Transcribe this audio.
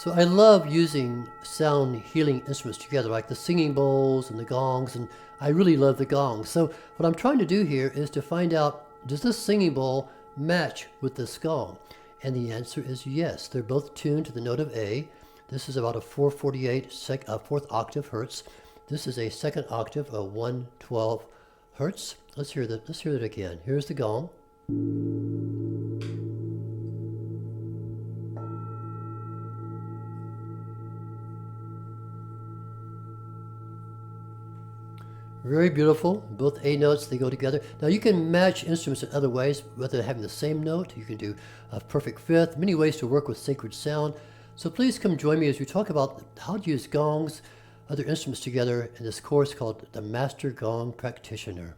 So I love using sound healing instruments together, like the singing bowls and the gongs, and I really love the gongs. So what I'm trying to do here is to find out, does this singing bowl match with this gong? And the answer is yes. They're both tuned to the note of A. This is about a 448 fourth octave hertz. This is a second octave, a 112 hertz. Let's hear that. Let's hear it again. Here's the gong. Very beautiful. Both A notes, they go together. Now you can match instruments in other ways, whether having the same note. You can do a perfect fifth, many ways to work with sacred sound. So please come join me as we talk about how to use gongs, other instruments together in this course called the Master Gong Practitioner.